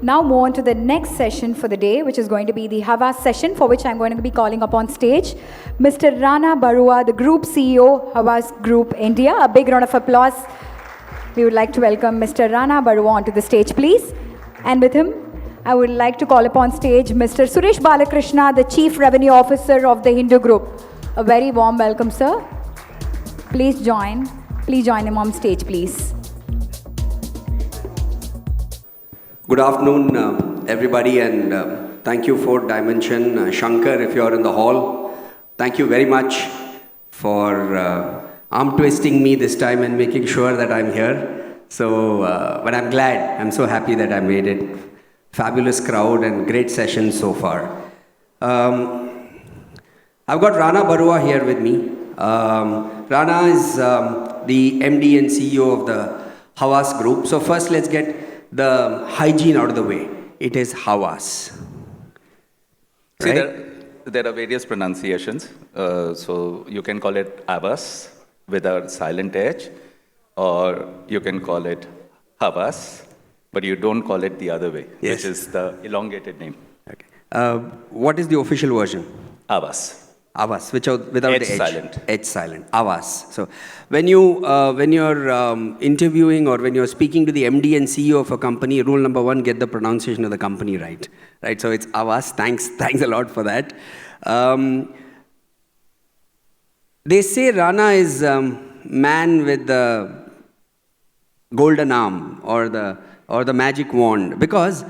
now move on to the next session for the day, which is going to be the Havas Session, for which I'm going to be calling upon stage Mr. Rana Barua, the Group CEO, Havas Group India. A big round of applause. We would like to welcome Mr. Rana Barua onto the stage, please. And with him, I would like to call upon stage Mr. Suresh Balakrishna, the Chief Revenue Officer of the Hindu Group. A very warm welcome, sir. Please join him on stage, please. Good afternoon, everybody, and thank you for Dimension. Shankar, if you're in the hall, thank you very much for arm twisting me this time and making sure that I'm here. So, but I'm glad, I'm so happy that I made it. Fabulous crowd and great session so far. I've got Rana Barua here with me. Rana is the MD and CEO of the Havas Group. So first let's get the hygiene out of the way. It is Havas. See, Right? there are various pronunciations. So you can call it Havas with a silent H, or you can call it Havas, but you don't call it the other way, Yes. which is the elongated name. Okay. What is the official version? Havas. Avas, without the H H. silent. H silent. Avas. So when you're interviewing or when you're speaking to the MD and CEO of a company, rule number one, get the pronunciation of the company right. Right. So it's Avas. Thanks a lot for that. They say Rana is man with the golden arm or the magic wand, because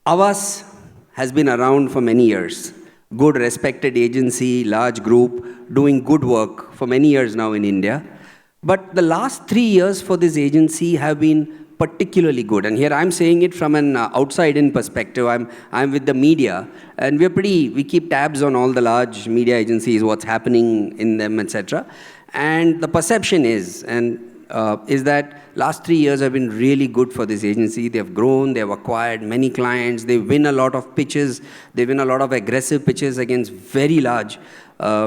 Avas has been around for many years. Good respected agency, large group, doing good work for many years now in India. But the last 3 years for this agency have been particularly good. And here I'm saying it from an outside-in perspective. I'm with the media, and we keep tabs on all the large media agencies, what's happening in them, etc. And the perception is that last 3 years have been really good for this agency. They've grown, they've acquired many clients, they win a lot of pitches, they win a lot of aggressive pitches against very large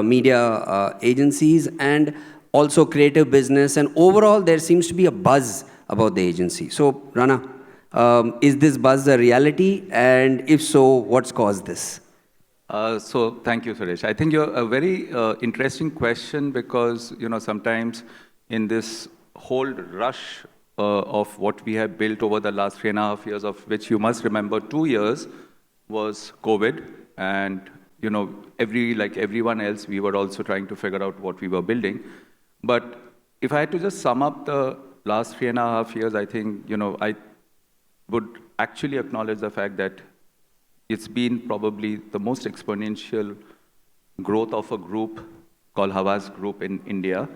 media agencies, and also creative business. And overall, there seems to be a buzz about the agency. So, Rana, is this buzz a reality? And if so, what's caused this? So thank you, Suresh. I think you're a very interesting question, because sometimes in this whole rush of what we have built over the last 3.5 years, of which you must remember 2 years was COVID, and like everyone else, we were also trying to figure out what we were building. But if I had to just sum up the last 3.5 years, I think I would actually acknowledge the fact that it's been probably the most exponential growth of a group called Havas Group in India,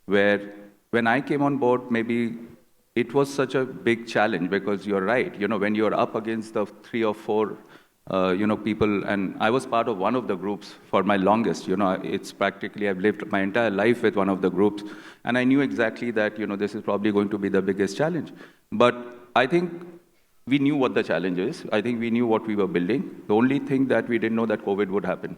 where when I came on board, maybe it was such a big challenge, because you're right, when you're up against the 3 or 4 people, and I was part of one of the groups for my longest, it's practically, I've lived my entire life with one of the groups, and I knew exactly that, this is probably going to be the biggest challenge. But I think we knew what the challenge is. I think we knew what we were building. The only thing that we didn't know that COVID would happen.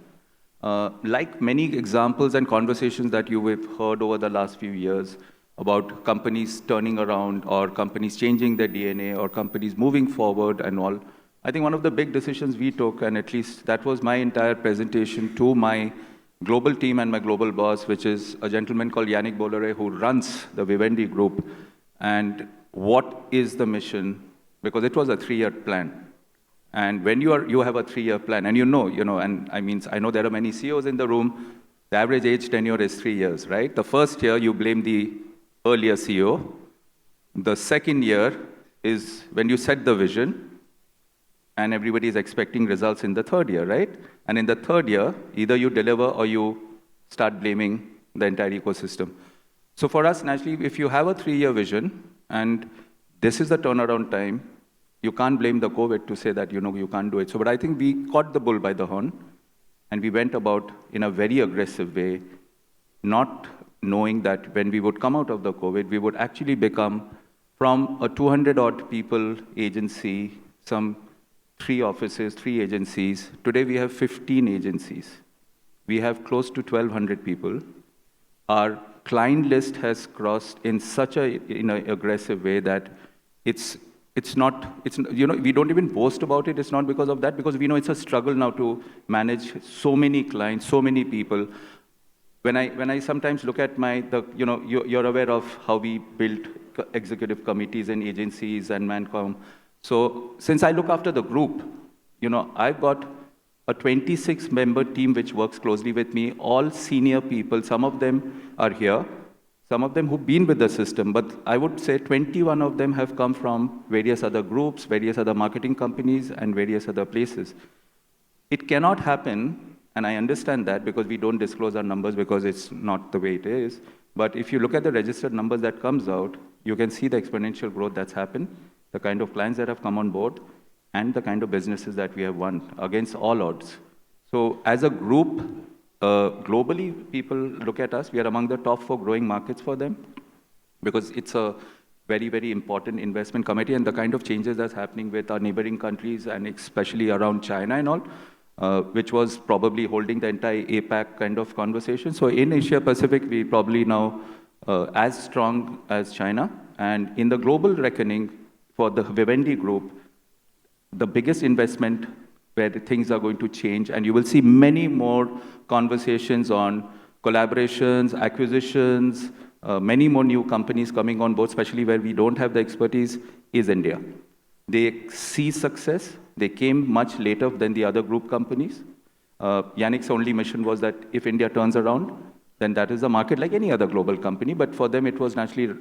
Like many examples and conversations that you have heard over the last few years about companies turning around, or companies changing their DNA, or companies moving forward and all, I think one of the big decisions we took, and at least that was my entire presentation to my global team and my global boss, which is a gentleman called Yannick Bolloré, who runs the Vivendi Group, and what is the mission, because it was a 3-year plan. And when you have a 3-year plan, and and I know there are many CEOs in the room, the average age tenure is 3 years, right? The first year, you blame the earlier CEO. The second year is when you set the vision, and everybody is expecting results in the third year, right? And in the third year, either you deliver or you start blaming the entire ecosystem. So for us, naturally, if you have a 3-year vision, and this is the turnaround time, you can't blame the COVID to say that, you can't do it. So, but I think we caught the bull by the horn, and we went about in a very aggressive way, not knowing that when we would come out of the COVID, we would actually become, from a 200-odd people agency, some 3 offices, 3 agencies. Today we have 15 agencies. We have close to 1,200 people. Our client list has crossed in such an aggressive way that it's we don't even boast about it. It's not because of that, because we know it's a struggle now to manage so many clients, so many people. When I sometimes look at you're aware of how we built executive committees and agencies and Mancom. So since I look after the group, I've got a 26-member team which works closely with me, all senior people. Some of them are here, some of them who've been with the system, but I would say 21 of them have come from various other groups, various other marketing companies, and various other places. It cannot happen. And I understand that because we don't disclose our numbers because it's not the way it is. But if you look at the registered numbers that comes out, you can see the exponential growth that's happened, the kind of clients that have come on board, and the kind of businesses that we have won against all odds. So as a group, globally, people look at us. We are among the top 4 growing markets for them because it's a very, very important investment committee, and the kind of changes that's happening with our neighboring countries and especially around China and all, which was probably holding the entire APAC kind of conversation. So in Asia Pacific, we probably now as strong as China. And in the global reckoning for the Vivendi group, the biggest investment where things are going to change, and you will see many more conversations on collaborations, acquisitions, many more new companies coming on board, especially where we don't have the expertise, is India. They see success. They came much later than the other group companies. Yannick's only mission was that if India turns around, then that is the market like any other global company. But for them, it was naturally,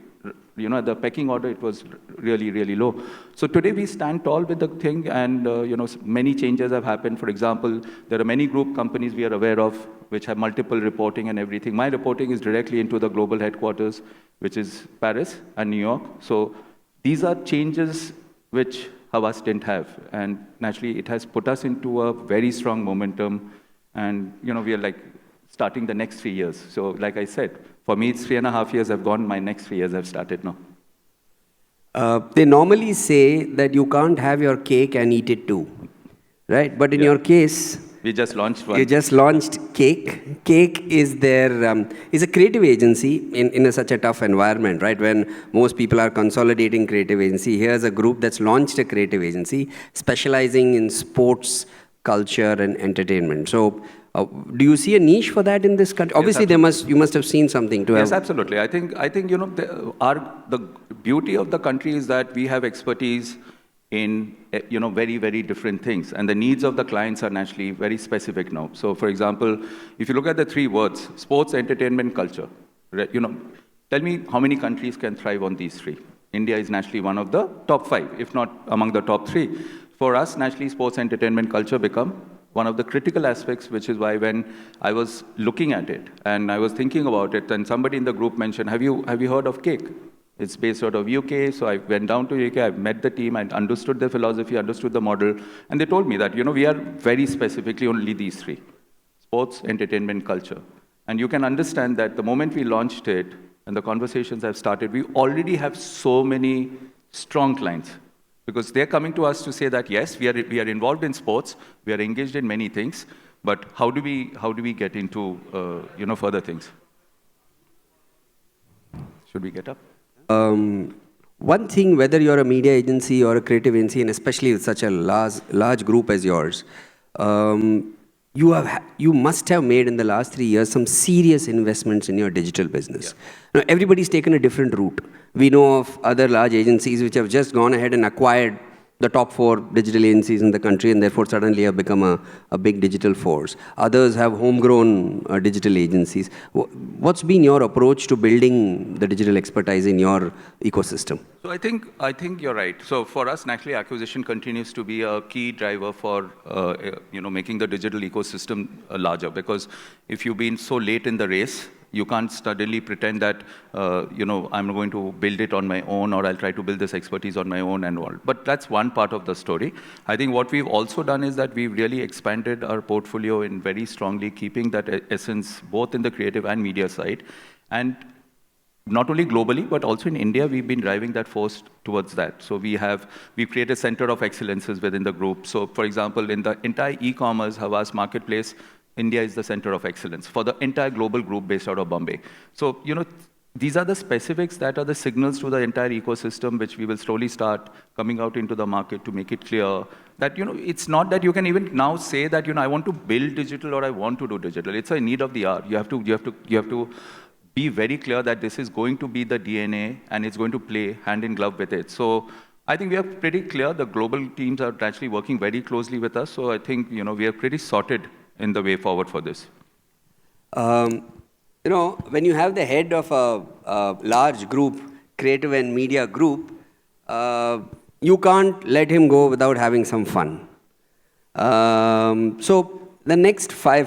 the pecking order, it was really, really low. So today we stand tall with the thing, and many changes have happened. For example, there are many group companies we are aware of which have multiple reporting and everything. My reporting is directly into the global headquarters, which is Paris and New York. So these are changes which Havas didn't have. And naturally, it has put us into a very strong momentum. And, we are like starting the next 3 years. So like I said, for me, it's 3.5 years have gone. My next 3 years have started now. They normally say that you can't have your cake and eat it too, right? But in your case, we just launched one. You just launched Cake. Cake is is a creative agency in such a tough environment, right? When most people are consolidating creative agency, here's a group that's launched a creative agency specializing in sports, culture, and entertainment. So, do you see a niche for that in this country? Obviously, you must have seen something to have. Yes, absolutely. I think the beauty of the country is that we have expertise in very, very different things, and the needs of the clients are naturally very specific now. So, for example, if you look at the 3 words: sports, entertainment, culture. Tell me how many countries can thrive on these 3. India is naturally one of the top 5, if not among the top 3. For us, naturally, sports, entertainment, culture become one of the critical aspects, which is why when I was looking at it and I was thinking about it, and somebody in the group mentioned, have you heard of Cake? It's based out of UK, so I went down to UK, I met the team, I understood the philosophy, understood the model, and they told me that, we are very specifically only these 3: sports, entertainment, culture. And you can understand that the moment we launched it and the conversations have started, we already have so many strong clients, because they're coming to us to say that, yes, we are involved in sports, we are engaged in many things, but how do we get into, further things? Should we get up? One thing, whether you're a media agency or a creative agency, and especially with such a large group as yours, you must have made in the last 3 years some serious investments in your digital business. Yeah. Now, everybody's taken a different route. We know of other large agencies which have just gone ahead and acquired the top 4 digital agencies in the country, and therefore suddenly have become a big digital force. Others have homegrown digital agencies. What's been your approach to building the digital expertise in your ecosystem? So I think you're right. So for us, naturally, acquisition continues to be a key driver for making the digital ecosystem larger. Because if you've been so late in the race, you can't suddenly pretend that, I'm going to build it on my own, or I'll try to build this expertise on my own and all. But that's one part of the story. I think what we've also done is that we've really expanded our portfolio in very strongly keeping that essence both in the creative and media side. And not only globally, but also in India, we've been driving that force towards that. So we've created center of excellences within the group. So for example, in the entire e-commerce Havas marketplace, India is the center of excellence for the entire global group based out of Bombay. So, these are the specifics that are the signals to the entire ecosystem, which we will slowly start coming out into the market to make it clear that, it's not that you can even now say that, I want to build digital or I want to do digital. It's a need of the hour. You have to be very clear that this is going to be the DNA and it's going to play hand in glove with it. So I think we are pretty clear. The global teams are actually working very closely with us. So I think, we are pretty sorted in the way forward for this. When you have the head of a large group, creative and media group, you can't let him go without having some fun. So the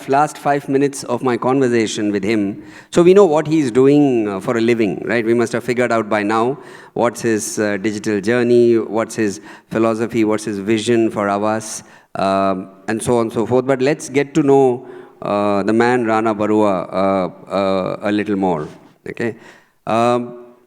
last 5 minutes of my conversation with him, so we know what he's doing for a living, right? We must have figured out by now what's his digital journey, what's his philosophy, what's his vision for Havas, and so on and so forth. But let's get to know the man Rana Barua a little more. Okay,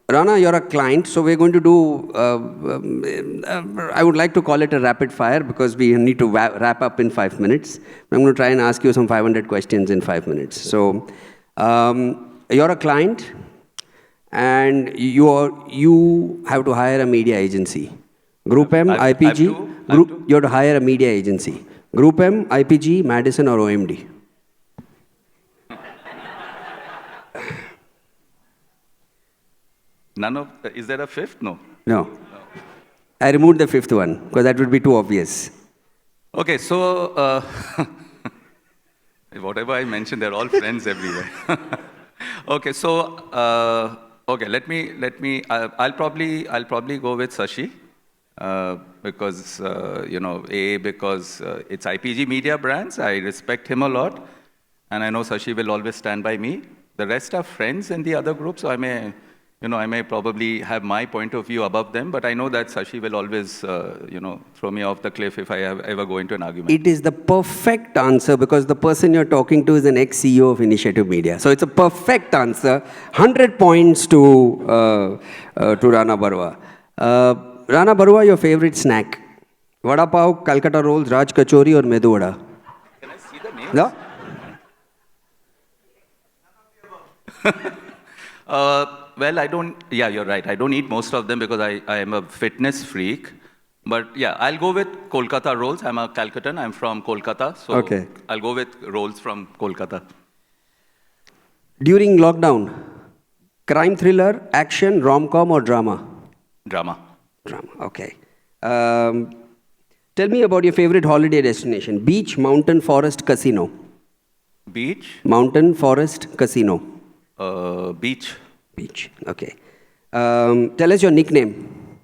Rana, you're a client, so we're going to do. I would like to call it a rapid fire because we need to wrap up in 5 minutes. I'm going to try and ask you some 500 questions in 5 minutes. So, you're a client, and you have to hire a media agency. Group M, IPG. You have to hire a media agency. Group M, IPG, Madison, or OMD. Is there a fifth? No. No. I removed the fifth one because that would be too obvious. Okay, so whatever I mentioned, they're all friends everywhere. Okay, so let me. I'll probably go with Sashi because because it's IPG Media Brands. I respect him a lot, and I know Sashi will always stand by me. The rest are friends in the other group, so I may probably have my point of view above them, but I know that Sashi will always, throw me off the cliff if I ever go into an argument. It is the perfect answer because the person you're talking to is an ex-CEO of Initiative Media. So it's a perfect answer. 100 points to Rana Barua. Rana Barua, your favorite snack? Vada pav, Calcutta rolls, Raj Kachori, or Medu Vada? Can I see the names? No? Well, yeah, you're right. I don't eat most of them because I am a fitness freak. But yeah, I'll go with Kolkata rolls. I'm a Calcuttan. I'm from Kolkata. So okay. I'll go with rolls from Kolkata. During lockdown, crime thriller, action, rom-com, or drama? Drama. Drama, okay. Tell me about your favorite holiday destination. Beach, mountain, forest, casino. Beach. Mountain, forest, casino. Beach. Beach, okay. Tell us your nickname.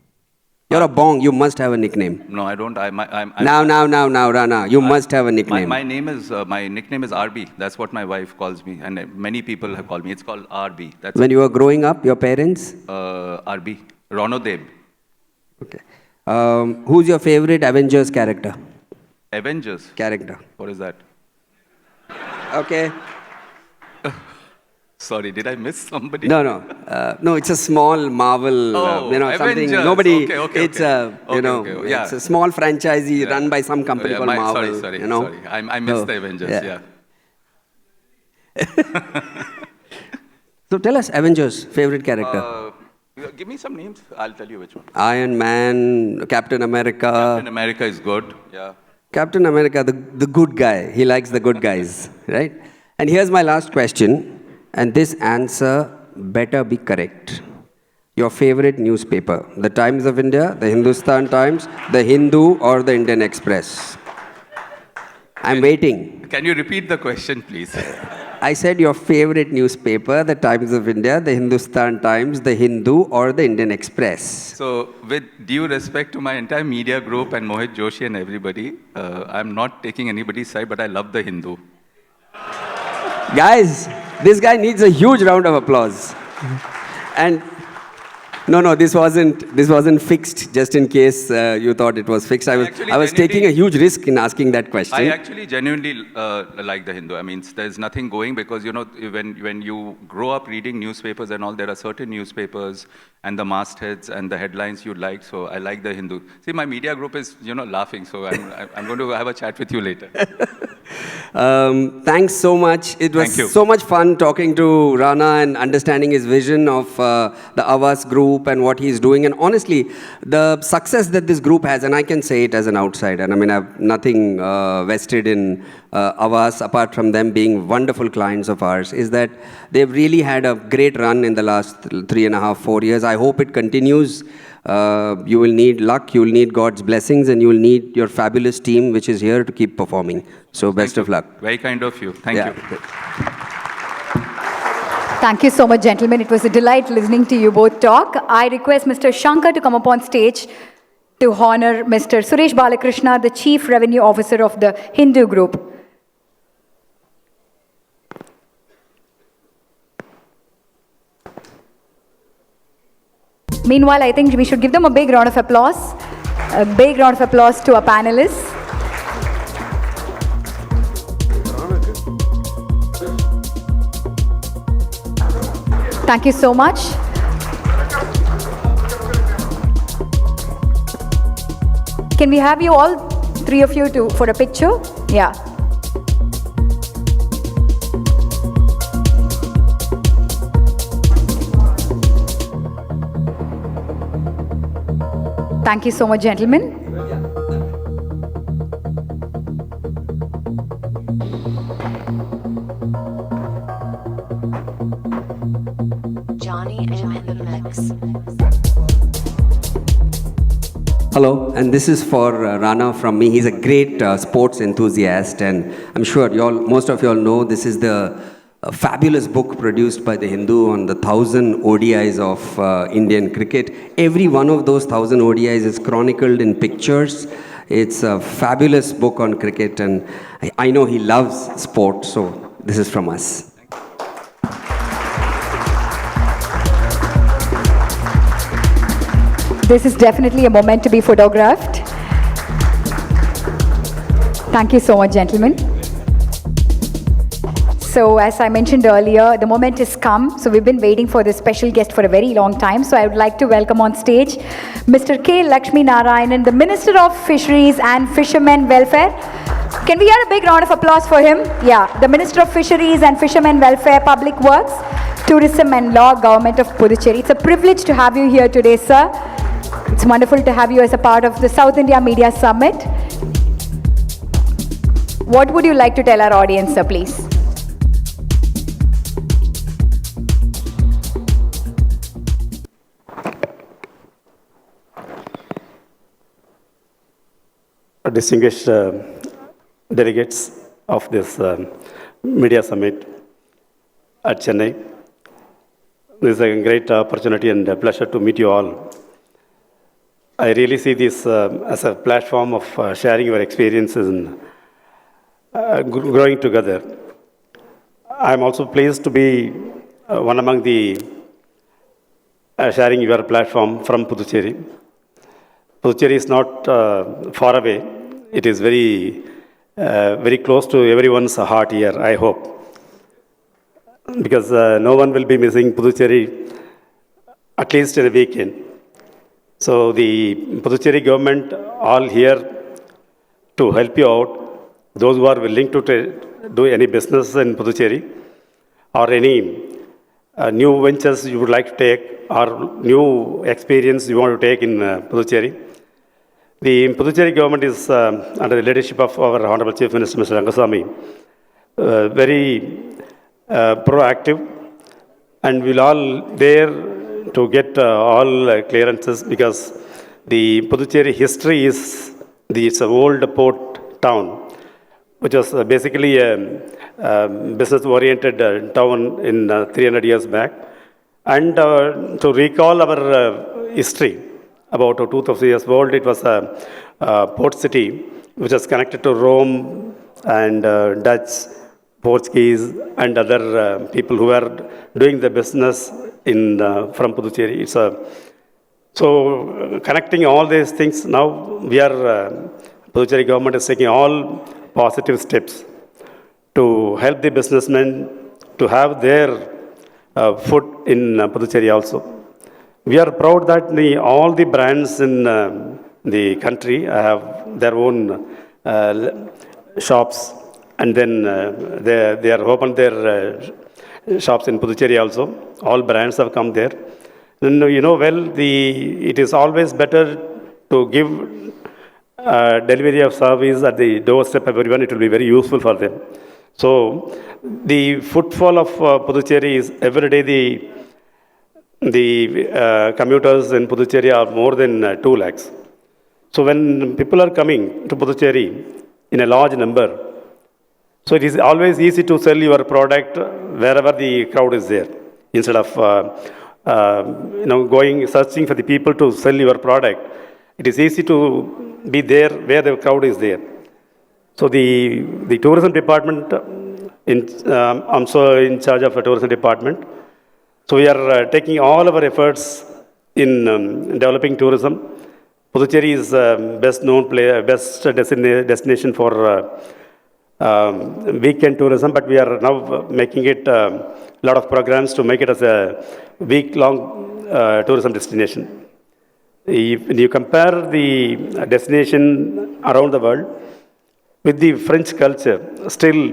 You're a bong, you must have a nickname. No, I don't. Now, Rana, you must have a nickname. My nickname is RB. That's what my wife calls me, and many people have called me. It's called RB. That's when you were growing up, your parents? RB. Ronodeb. Okay. Who's your favorite Avengers character? Avengers? Character. What is that? Okay. Sorry, did I miss somebody? No. No, it's a small Marvel, Avengers. something. Nobody. Okay. It's a, it's a small franchisee run by some company called Marvel. Sorry. I missed the Avengers. Yeah. So tell us, Avengers favorite character. Give me some names. I'll tell you which one. Iron Man, Captain America. Captain America is good. Yeah. Captain America, the good guy. He likes the good guys, right? And here's my last question. And this answer better be correct. Your favorite newspaper, the Times of India, the Hindustan Times, the Hindu, or the Indian Express? I'm waiting. Can you repeat the question, please? I said your favorite newspaper, the Times of India, the Hindustan Times, the Hindu, or the Indian Express? So, with due respect to my entire media group and Mohit Joshi and everybody, I'm not taking anybody's side, but I love the Hindu. Guys, this guy needs a huge round of applause. And no, this wasn't fixed. Just in case you thought it was fixed, I was taking a huge risk in asking that question. I actually genuinely like the Hindu. I mean, there's nothing going because when you grow up reading newspapers and all, there are certain newspapers and the mastheads and the headlines you like. So I like the Hindu. See, my media group is laughing. So I'm going to have a chat with you later. Thanks so much. It was Thank you. so much fun talking to Rana and understanding his vision of the Havas group and what he's doing. And honestly, the success that this group has, and I can say it as an outsider, and I mean, I have nothing vested in Havas apart from them being wonderful clients of ours, is that they've really had a great run in the last 3.5, 4 years. I hope it continues. You will need luck, you will need God's blessings, and you will need your fabulous team, which is here to keep performing. So best of luck. Very kind of you. Thank you. Thank you so much, gentlemen. It was a delight listening to you both talk. I request Mr. Shankar to come up on stage to honor Mr. Suresh Balakrishna, the Chief Revenue Officer of the Hindu Group. Meanwhile, I think we should give them a big round of applause. A big round of applause to our panelists. Thank you so much. Can we have you all, three of you, for a picture? Yeah. Thank you so much, gentlemen. Johnny M in the mix. Hello, and this is for Rana from me. He's a great sports enthusiast, and I'm sure most of you all know this is the fabulous book produced by the Hindu on the 1,000 ODIs of Indian cricket. Every one of those 1,000 ODIs is chronicled in pictures. It's a fabulous book on cricket, and I know he loves sport, so this is from us. This is definitely a moment to be photographed. Thank you so much, gentlemen. So as I mentioned earlier, the moment has come. So we've been waiting for this special guest for a very long time. So I would like to welcome on stage Mr. K. Lakshmi Narayanan, the Minister of Fisheries and Fishermen Welfare. Can we hear a big round of applause for him? Yeah, the Minister of Fisheries and Fishermen Welfare, Public Works, Tourism and Law, Government of Puducherry. It's a privilege to have you here today, sir. It's wonderful to have you as a part of the South India Media Summit. What would you like to tell our audience, sir, please? Distinguished delegates of this media summit at Chennai. This is a great opportunity and a pleasure to meet you all. I really see this as a platform of sharing your experiences and growing together. I'm also pleased to be one among the sharing your platform from Puducherry. Puducherry is not far away. It is very, very close to everyone's heart here, I hope. Because no one will be missing Puducherry, at least in a weekend. So the Puducherry government all here to help you out. Those who are willing to do any business in Puducherry or any new ventures you would like to take or new experience you want to take in Puducherry. The Puducherry government is under the leadership of our Honorable Chief Minister, Mr. Rangaswamy, very proactive, and we'll all there to get all clearances because the Puducherry history is it's an old port town, which was basically a business-oriented town in 300 years back. And to recall our history, about 2,000 years old, it was a port city which was connected to Rome and Dutch, Portuguese, and other people who were doing the business in from Puducherry. So connecting all these things, now we are, Puducherry government is taking all positive steps to help the businessmen to have their food in Puducherry also. We are proud that all the brands in the country have their own shops and then they are opened their shops in Puducherry also. All brands have come there. And it is always better to give delivery of service at the doorstep of everyone. It will be very useful for them. So the footfall of Puducherry is every day the commuters in Puducherry are more than 2 lakhs. So when people are coming to Puducherry in a large number, so it is always easy to sell your product wherever the crowd is there. Instead of going searching for the people to sell your product, it is easy to be there where the crowd is there. So the tourism department, I'm so in charge of the tourism department. So we are taking all our efforts in developing tourism. Puducherry is best destination for weekend tourism, but we are now making it a lot of programs to make it as a week-long tourism destination. If you compare the destination around the world with the French culture still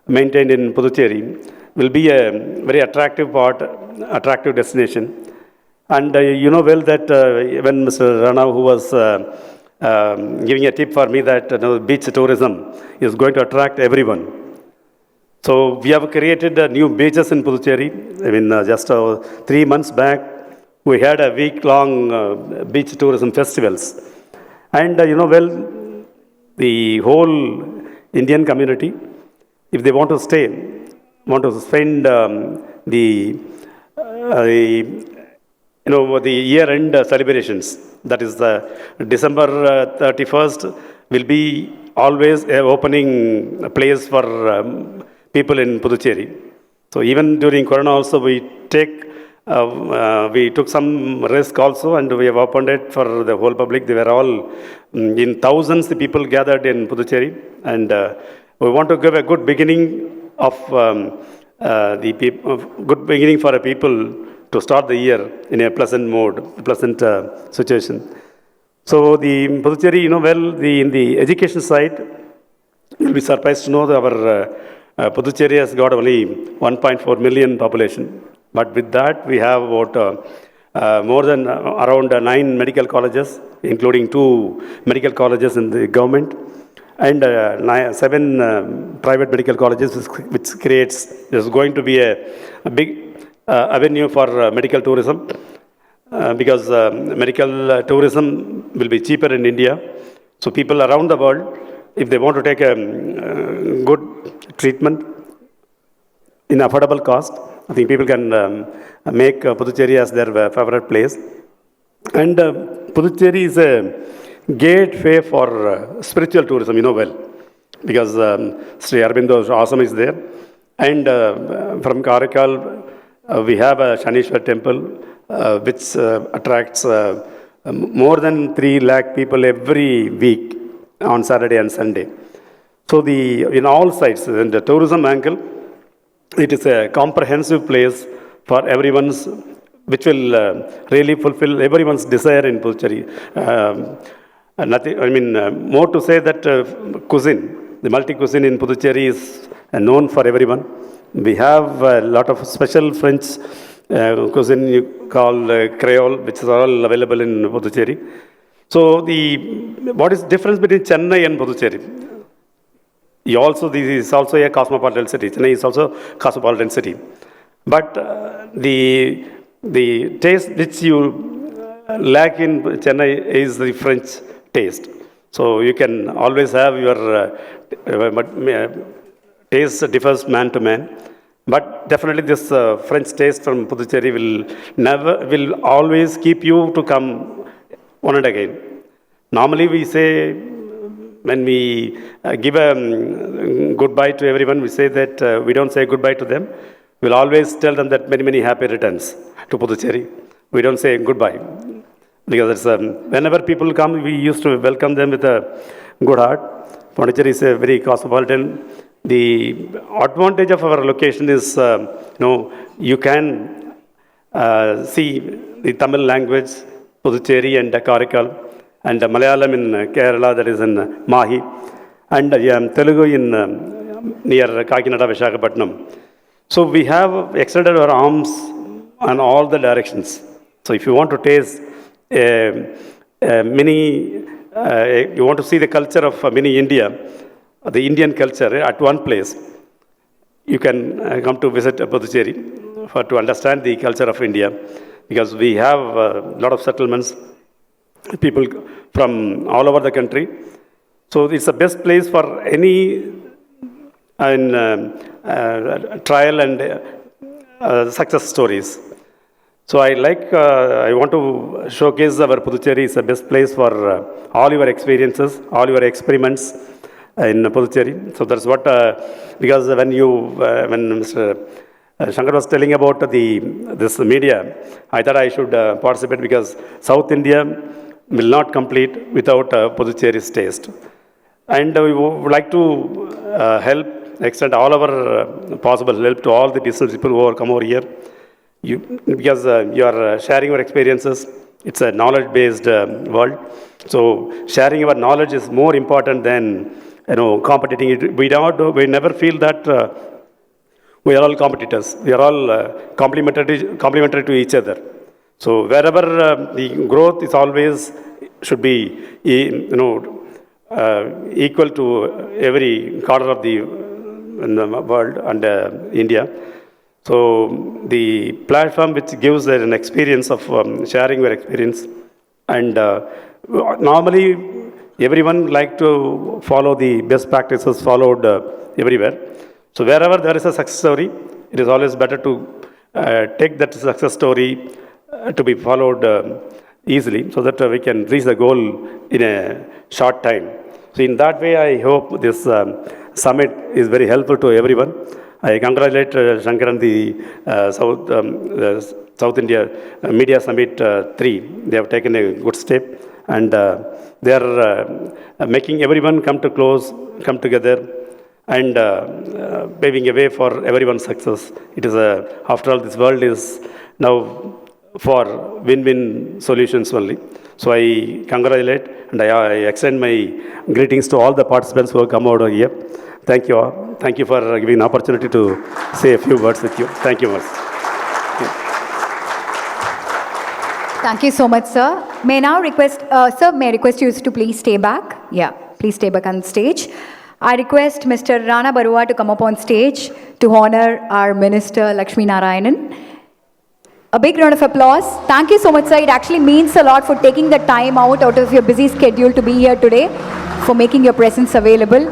maintained in Puducherry, will be a very attractive destination. And you know well that when Mr. Rana, who was giving a tip for me that beach tourism is going to attract everyone. So we have created new beaches in Puducherry. I mean, just 3 months back, we had a week-long beach tourism festivals. And the whole Indian community, if they want to spend the year-end celebrations, that is the December 31st, will be always an opening place for people in Puducherry. So even during Corona also, we took some risk also, and we have opened it for the whole public. They were all in thousands. The people gathered in Puducherry, and we want to give a good beginning good beginning for a people to start the year in a pleasant situation. So the Puducherry, in the education side, you'll be surprised to know that our Puducherry has got only 1.4 million population. But with that, we have about around 9 medical colleges, including 2 medical colleges in the government, and 7 private medical colleges, which is going to be a big avenue for medical tourism, because medical tourism will be cheaper in India. So people around the world, if they want to take a good treatment in affordable cost, I think people can make Puducherry as their favorite place. And Puducherry is a gateway for spiritual tourism, well, because Sri Aurobindo's ashram is there. And from Karaikal, we have a Shanishwar temple, which attracts more than 3 lakh people every week on Saturday and Sunday. So in all sides, in the tourism angle, it is a comprehensive place for which will really fulfill everyone's desire in Puducherry. More to say that the multi-cuisine in Puducherry is known for everyone. We have a lot of special French cuisine called Creole, which is all available in Puducherry. So what is the difference between Chennai and Puducherry? This is also a cosmopolitan city. Chennai is also a cosmopolitan city. But the taste which you lack in Chennai is the French taste. So you can always have your taste differs man to man. But definitely this French taste from Puducherry will always keep you to come on and again. Normally we say, when we give a goodbye to everyone, we say that we don't say goodbye to them. We'll always tell them that many, many happy returns to Puducherry. We don't say goodbye. Because whenever people come, we used to welcome them with a good heart. Puducherry is a very cosmopolitan. The advantage of our location is, you can see the Tamil language, Puducherry and Karaikal, and Malayalam in Kerala, that is in Mahi. and Telugu in near Kakinada, Visakhapatnam. So we have extended our arms on all the directions. So if you want to taste you want to see the culture of mini India, the Indian culture at one place, you can come to visit Puducherry to understand the culture of India, because we have a lot of settlements, people from all over the country. So it's the best place for any trial and success stories. So I want to showcase our Puducherry is the best place for all your experiences, all your experiments in Puducherry. So that's what, because when Mr. Shankar was telling about this media, I thought I should participate, because South India will not complete without Puducherry's taste. And we would like to extend all our possible help to all the business people who have come over here. Because you are sharing your experiences, it's a knowledge-based world. So sharing our knowledge is more important than competing. We never feel that we are all competitors. We are all complementary to each other. So wherever the growth is always should be equal to every corner of the world and India. So the platform which gives an experience of sharing your experience, and normally everyone like to follow the best practices followed everywhere. So wherever there is a success story, it is always better to take that success story to be followed easily, so that we can reach the goal in a short time. So in that way, I hope this summit is very helpful to everyone. I congratulate Shankar and the South India Media Summit 3. They have taken a good step, and they are making everyone come together, and paving a way for everyone's success. It is after all, this world is now for win-win solutions only. So I congratulate, and I extend my greetings to all the participants who have come out here. Thank you all. Thank you for giving an opportunity to say a few words with you. Thank you much. Thank you so much, sir. May I now request, sir, may I request you to please stay back? Yeah, please stay back on stage. I request Mr. Rana Barua to come up on stage to honor our Minister Lakshmi Narayanan. A big round of applause. Thank you so much, sir. It actually means a lot for taking the time out of your busy schedule to be here today, for making your presence available.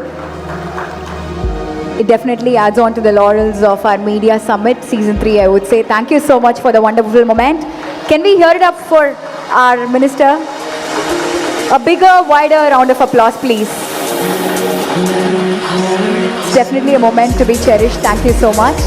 It definitely adds on to the laurels of our Media Summit Season 3, I would say. Thank you so much for the wonderful moment. Can we hear it up for our Minister? A bigger, wider round of applause, please. It's definitely a moment to be cherished. Thank you so much.